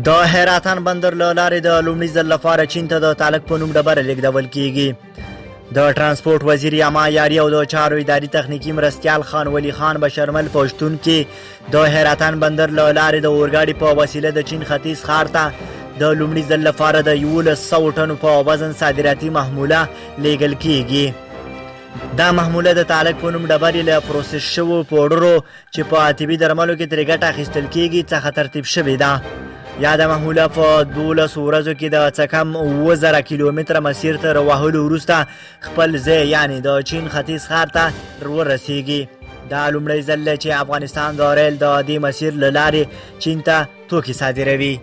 د حیراتان بندر له لارې د لومړي ځل لپاره چین ته د تالک په نوم ډبره لیږدول کیږي. د ټرانسپورټ وزیر یما یاري او د چارو اداري تخنیکي مرستیال خان ولی خان بشرمل په شتون کې د حیراتان بندر له لارې د اورګاډي په وسیله د چین ختیځ ښار ته د لومړي ځل لپاره د 1100 ټنو په وزن صادراتي محموله لیږل کیږي. دا محموله د تالک په نوم ډبرې له پروسس شوو پوډرو چې په طبي درملو کې ترې ګټه اخیستل کیږي څخه ترتیب شوې ده. یاده محموله په 12 ورځو کې د څه کم 7000 کیلومتره مسیر ته وهلو وروسته خپل ځای یعنې د چین ختیځ ښار ته ورسیږي. دا لومړی ځل چې افغانستان د ریل د دې مسیر له لارې چین ته توکي صادروي.